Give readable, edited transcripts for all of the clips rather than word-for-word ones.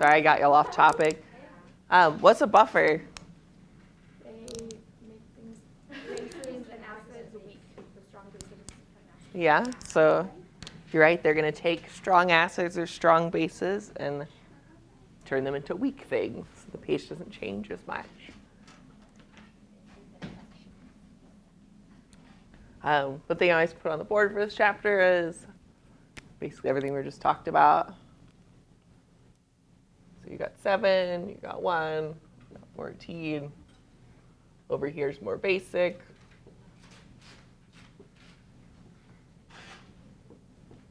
Sorry, I got y'all off topic. What's a buffer? They make things, bases and acids weak. The strong bases and acids. Yeah, so you're right. They're going to take strong acids or strong bases and turn them into weak things. The pH doesn't change as much. What thing I always put on the board for this chapter is basically everything we just talked about. So you got 7, you got 1, you got 14. Over here is more basic.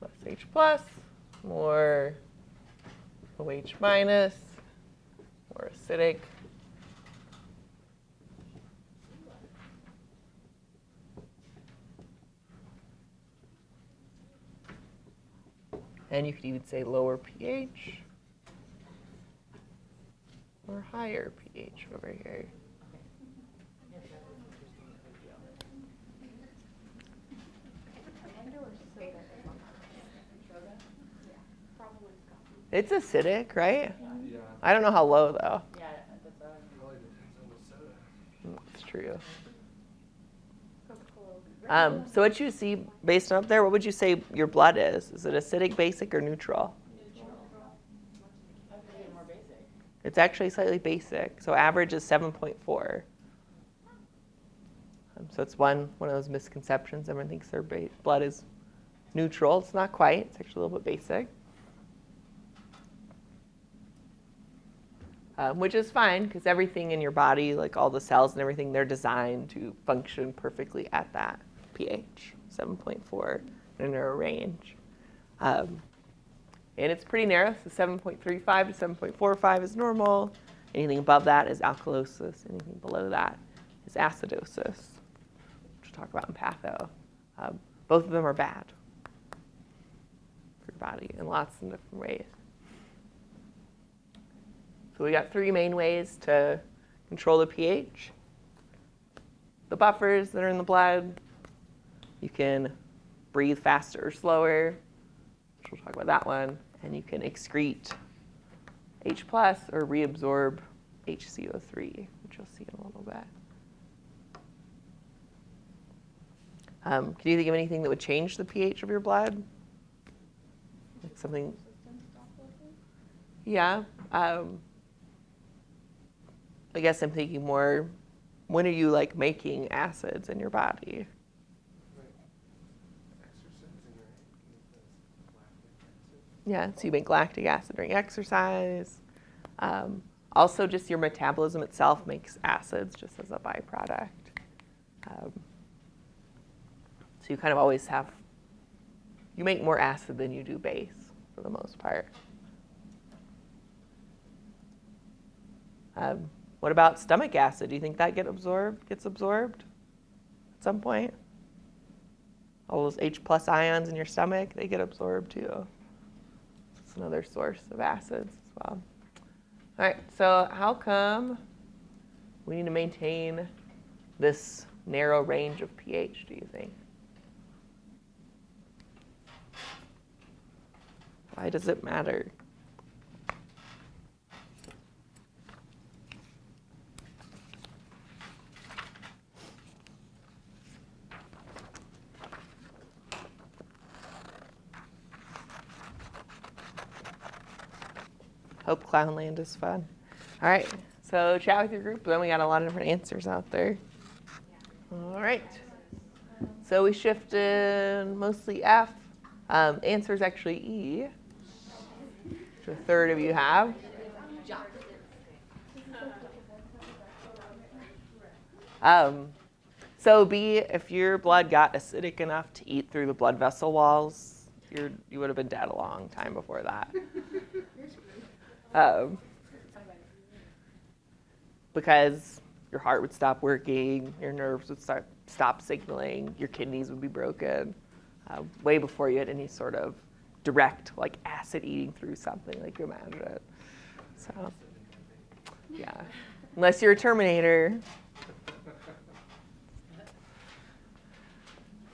Less H plus, more OH minus, more acidic. And you could even say lower pH or higher pH over here. It's acidic, right? Yeah. I don't know how low, though. Yeah, that's what Really depends on the soda. That's true. So what you see based on up there, what would you say your blood is? Is it acidic, basic, or neutral? more basic. It's actually slightly basic. So average is 7.4. So it's one of those misconceptions. Everyone thinks their blood is neutral. It's not quite. It's actually a little bit basic. Which is fine because everything in your body, like all the cells and everything, they're designed to function perfectly at that pH, 7.4, in a narrow range. And it's pretty narrow, so 7.35 to 7.45 is normal. Anything above that is alkalosis. Anything below that is acidosis, which we'll talk about in patho. Both of them are bad for your body in lots of different ways. So we got 3 main ways to control the pH. The buffers that are in the blood, you can breathe faster or slower, which we'll talk about that one, and you can excrete H plus or reabsorb HCO3, which you'll see in a little bit. Can you think of anything that would change the pH of your blood? Like something? Yeah. I guess I'm thinking more, when are you like making acids in your body? Exercising, right? Yeah, so you make lactic acid during exercise. Also, just your metabolism itself makes acids just as a byproduct. So you kind of always have, you make more acid than you do base for the most part. What about stomach acid? Do you think that gets absorbed at some point? All those H plus ions in your stomach, they get absorbed too. It's another source of acids as well. All right, so how come we need to maintain this narrow range of pH, do you think? Why does it matter? Hope Clownland is fun. All right, so chat with your group. Then we got a lot of different answers out there. All right. So we shifted mostly F. Answer is actually E, which a third of you have. So B, if your blood got acidic enough to eat through the blood vessel walls, you would have been dead a long time before that. Because your heart would stop working, your nerves would stop signaling, your kidneys would be broken, way before you had any sort of direct like acid eating through something like you imagine it. So, yeah, unless you're a Terminator,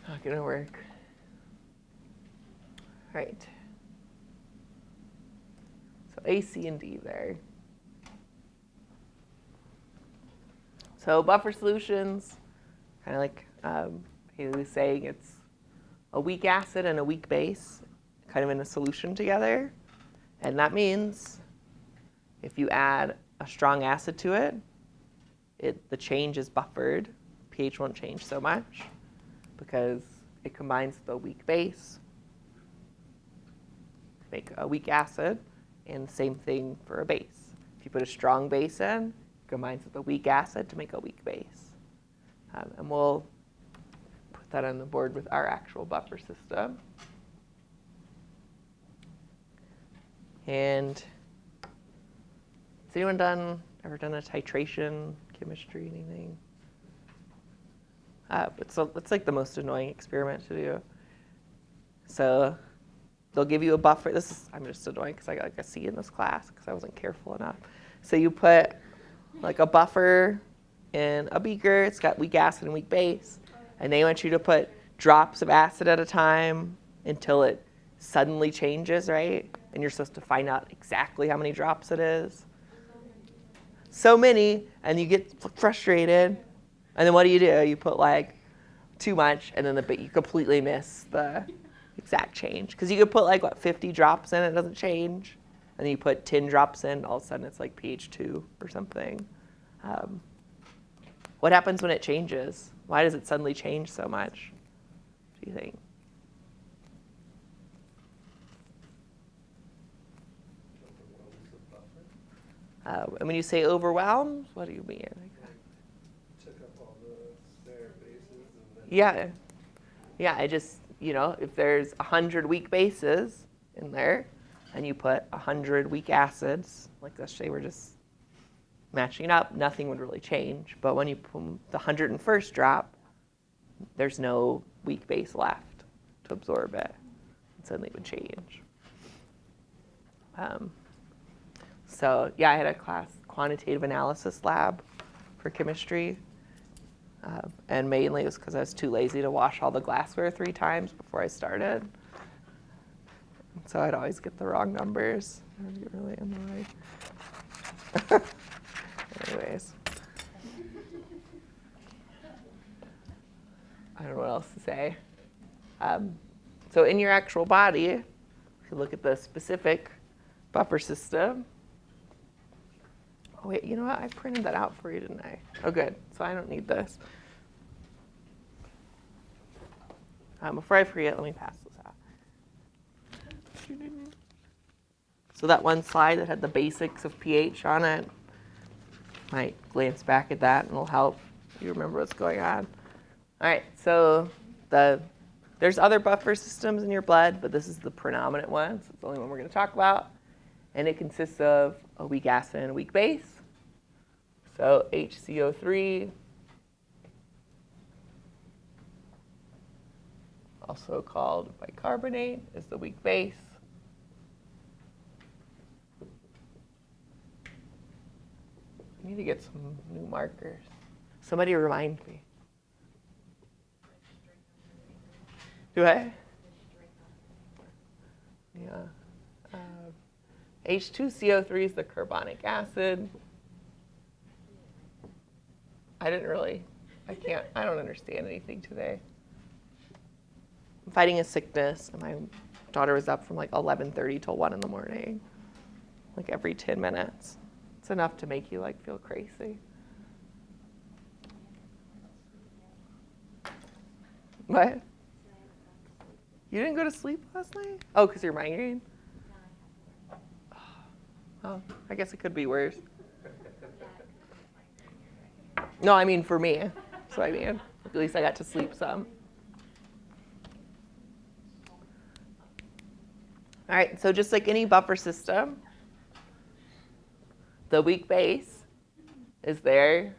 not gonna work. Right. So A, C, and D there. So buffer solutions, kind of like Haley was saying, it's a weak acid and a weak base kind of in a solution together. And that means if you add a strong acid to it, the change is buffered. pH won't change so much because it combines with a weak base to make a weak acid, and the same thing for a base. If you put a strong base in, it combines with a weak acid to make a weak base. And we'll put that on the board with our actual buffer system. And has anyone ever done a titration chemistry, anything? It's like the most annoying experiment to do. So they'll give you a buffer. I'm just annoying because I got like a C in this class because I wasn't careful enough. So you put like a buffer in a beaker. It's got weak acid and weak base. And they want you to put drops of acid at a time until it suddenly changes, right? And you're supposed to find out exactly how many drops it is. So many, and you get frustrated. And then what do? You put like too much, and then you completely miss the exact change. Because you could put like, 50 drops in, it doesn't change. And then you put 10 drops in, all of a sudden it's like pH 2 or something. What happens when it changes? Why does it suddenly change so much, do you think? And when you say overwhelmed, what do you mean? Took up all the spare bases and then. Yeah, I just, if there's 100 weak bases in there, and you put 100 weak acids, like let's say we're just matching it up, nothing would really change. But when you put the 101st drop, there's no weak base left to absorb it. And suddenly it would change. So yeah, I had a class, quantitative analysis lab for chemistry. And mainly it was because I was too lazy to wash all the glassware 3 times before I started. So I'd always get the wrong numbers. I'd get really annoyed. Anyways. I don't know what else to say. So in your actual body, if you look at the specific buffer system. Oh wait, you know what? I printed that out for you, didn't I? Oh good, so I don't need this. Before I forget, let me pass this out. So that one slide that had the basics of pH on it, might glance back at that and it'll help you remember what's going on. All right, so there's other buffer systems in your blood, but this is the predominant one, so it's the only one we're going to talk about. And it consists of a weak acid and a weak base. So HCO3, also called bicarbonate, is the weak base. I need to get some new markers. Somebody remind me. Do I? Yeah. H2CO3 is the carbonic acid. I don't understand anything today. I'm fighting a sickness, and my daughter was up from like 11:30 till 1 in the morning, like every 10 minutes. It's enough to make you like feel crazy. What? You didn't go to sleep last night? Oh, because you're migraine? Oh, I guess it could be worse. No, I mean for me. That's what I mean. At least I got to sleep some. All right, so just like any buffer system, the weak base is there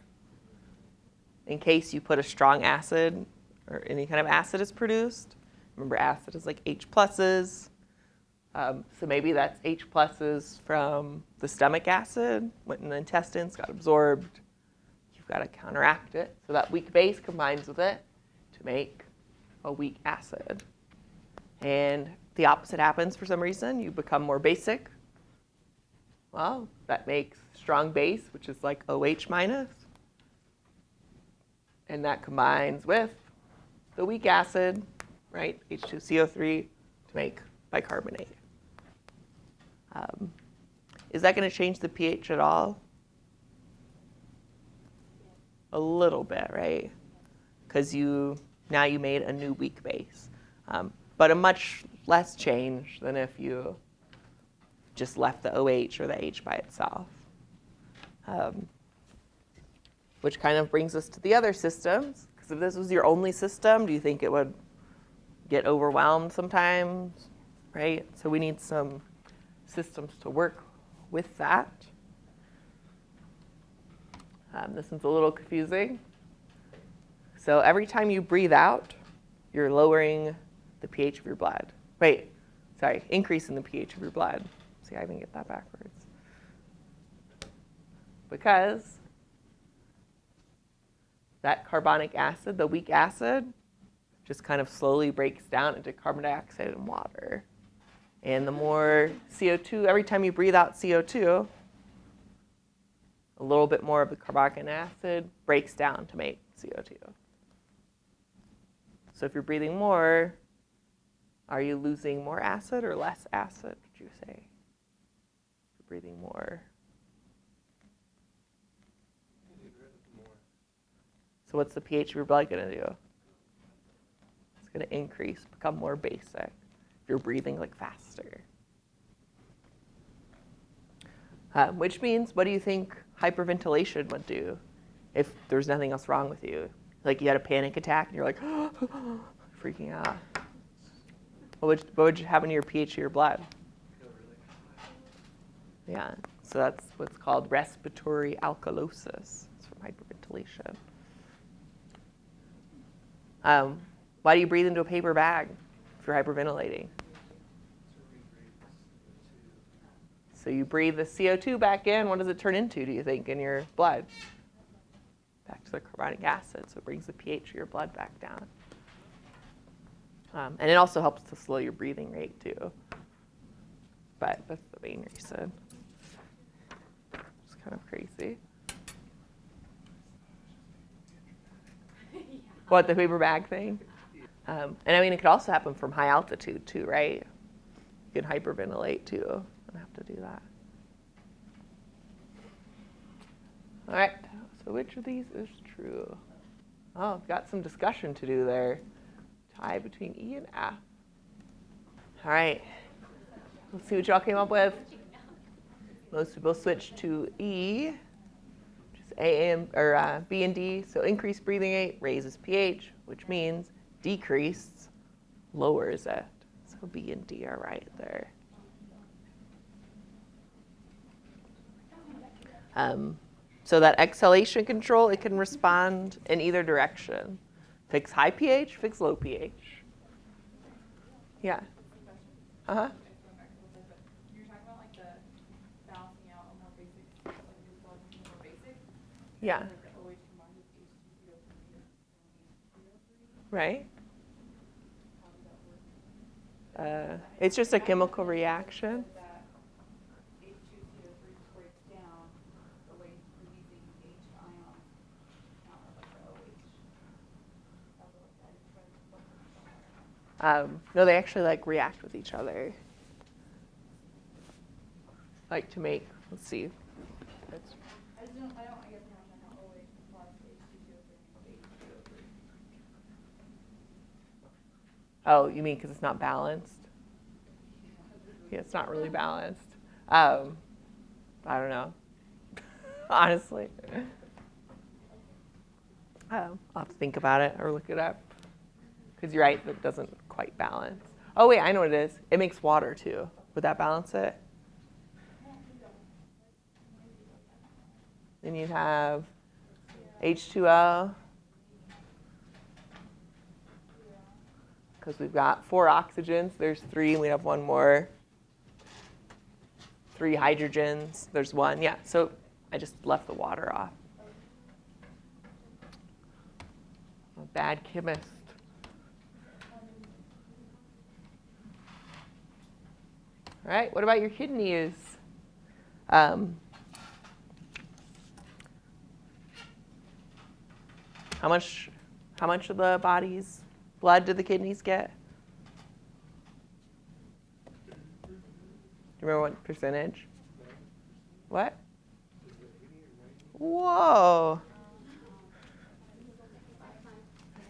in case you put a strong acid or any kind of acid is produced. Remember, acid is like H pluses. So maybe that's H pluses from the stomach acid, went in the intestines, got absorbed. You've got to counteract it. So that weak base combines with it to make a weak acid. And the opposite happens for some reason. You become more basic. Well, that makes strong base, which is like OH minus. And that combines with the weak acid, right, H2CO3, to make bicarbonate. Is that going to change the pH at all? A little bit, right? Because now you made a new weak base. But a much less change than if you just left the OH or the H by itself. Which kind of brings us to the other systems. Because if this was your only system, do you think it would get overwhelmed sometimes? Right? So we need some systems to work with that. This one's a little confusing. So every time you breathe out, you're lowering the pH of your blood. Increasing the pH of your blood. See, I even get that backwards. Because that carbonic acid, the weak acid, just kind of slowly breaks down into carbon dioxide and water. And the more CO2, every time you breathe out CO2, a little bit more of the carbonic acid breaks down to make CO2. So if you're breathing more, are you losing more acid or less acid, would you say? You're breathing more. So what's the pH of your blood going to do? It's going to increase, become more basic. You're breathing like faster. Which means, what do you think hyperventilation would do if there's nothing else wrong with you? Like you had a panic attack and you're like freaking out. What would happen to your pH of your blood? Yeah, so that's what's called respiratory alkalosis. It's from hyperventilation. Why do you breathe into a paper bag if you're hyperventilating? So you breathe the CO2 back in. What does it turn into, do you think, in your blood? Back to the carbonic acid. So it brings the pH of your blood back down. And it also helps to slow your breathing rate, too. But that's the main reason. It's kind of crazy. What, the paper bag thing? And I mean, it could also happen from high altitude, too, right? You can hyperventilate, too. Have to do that. All right, so which of these is true? Oh, got some discussion to do there. Tie between E and F. All right, let's see what y'all came up with. Most people switched to E, which is B and D. So increased breathing rate raises pH, which means decreased lowers it. So B and D are right there. So that exhalation control, it can respond in either direction. Fix high pH, fix low pH. Yeah. Uh-huh. You're talking about like the balancing out a more basic, like your blood is more basic. Yeah. Like the OH combined with H2CO3 Right. How does that work? It's just a chemical reaction. That H2CO3 breaks down the way releasing H ion out of like the OH. That's what No, they actually like react with each other. Like to make, let's see. I guess not how OH plus H2CO3 makes H2O3. Oh, you mean because it's not balanced? Yeah, it's not really balanced. I don't know. Honestly. I'll have to think about it or look it up. Because you're right, it doesn't quite balance. Oh, wait, I know what it is. It makes water, too. Would that balance it? Then you'd have H2O. Because we've got 4 oxygens. There's 3, and we have 1 more. 3 hydrogens. There's 1. Yeah, so I just left the water off. I'm a bad chemist. All right, what about your kidneys? How much of the body's blood do the kidneys get? Do you remember what percentage? What? Whoa.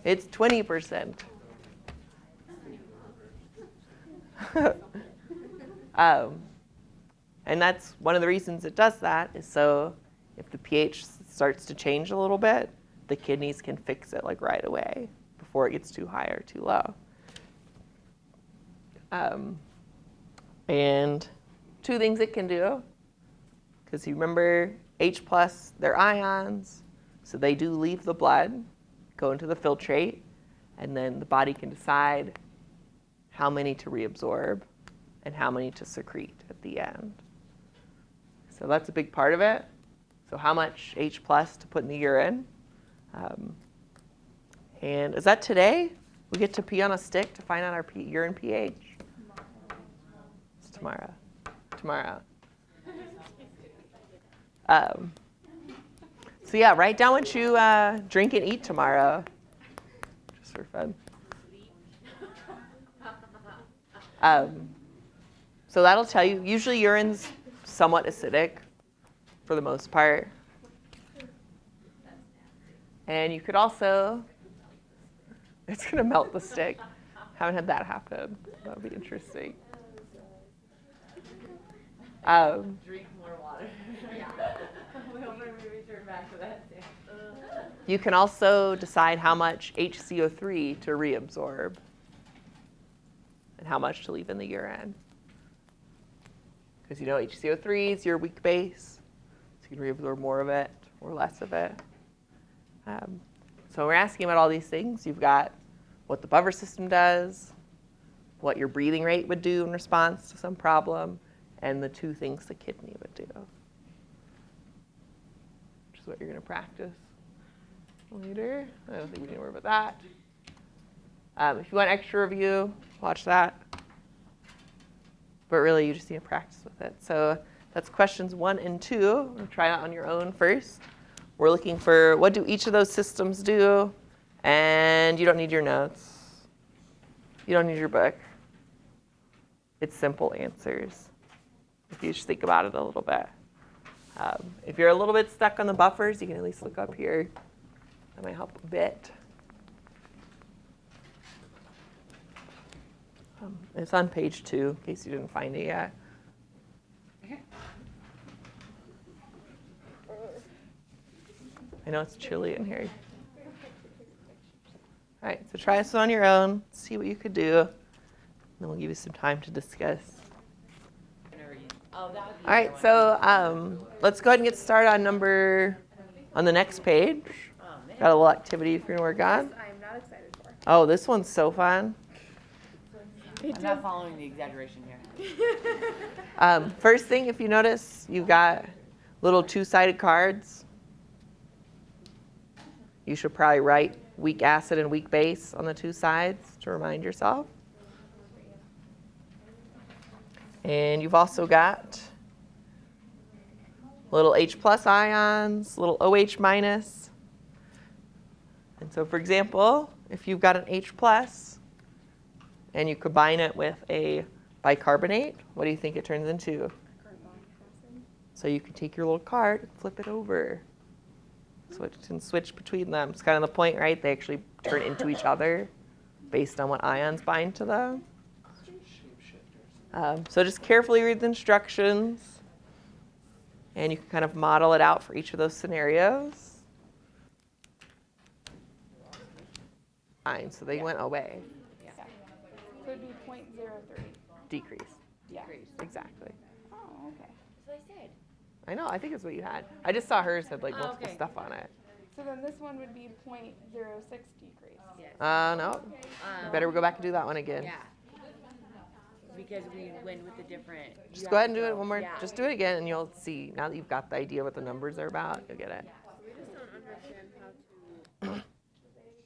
It's 20%. And that's one of the reasons it does that is so if the pH starts to change a little bit, the kidneys can fix it like right away before it gets too high or too low. And two things it can do, because you remember H+, they're ions, so they do leave the blood, go into the filtrate, and then the body can decide how many to reabsorb and how many to secrete at the end. So that's a big part of it. So how much H+ to put in the urine. And is that today? We get to pee on a stick to find out our urine pH? It's tomorrow. Tomorrow. So yeah, write down what you drink and eat tomorrow. Just for fun. So that'll tell you. Usually urine's somewhat acidic for the most part. And you could also, it's going to melt the stick. Haven't had that happen. That would be interesting. Drink more water. We'll return back to that. You can also decide how much HCO3 to reabsorb and how much to leave in the urine. Because you know HCO3 is your weak base, so you can reabsorb more of it or less of it. So we're asking about all these things. You've got what the buffer system does, what your breathing rate would do in response to some problem, and the two things the kidney would do, which is what you're going to practice later. I don't think we need to worry about that. If you want extra review, watch that. But really, you just need to practice with it. So that's questions 1 and 2. Try it on your own first. We're looking for what do each of those systems do, and you don't need your notes. You don't need your book. It's simple answers if you just think about it a little bit. If you're a little bit stuck on the buffers, you can at least look up here. That might help a bit. It's on page 2, in case you didn't find it yet. I know it's chilly in here. All right, so try this on your own, see what you could do, and then we'll give you some time to discuss. All right, so let's go ahead and get started on the next page. Got a little activity if you're going to work on. I am not excited for. Oh, this one's so fun. I'm not following the exaggeration here. First thing, if you notice, you've got little two-sided cards. You should probably write weak acid and weak base on the two sides to remind yourself. And you've also got little H+ ions, little OH-. And so, for example, if you've got an H+ and you combine it with a bicarbonate, what do you think it turns into? So you can take your little card and flip it over. Switch between them. It's kind of the point, right? They actually turn into each other based on what ions bind to them. So just carefully read the instructions, and you can kind of model it out for each of those scenarios. Fine, so they went away. So it'd be 0.03. Decrease. Yeah. Exactly. Oh, okay. So I said. I know, I think it's what you had. I just saw hers had like Oh, multiple okay. stuff on it. So then this one would be 0.06 decrease. Yes. No. Better go back and do that one again. Yeah. Because we went with the different. Just go ahead and do it one more. Yeah. Just do it again, and you'll see. Now that you've got the idea what the numbers are about, you'll get it.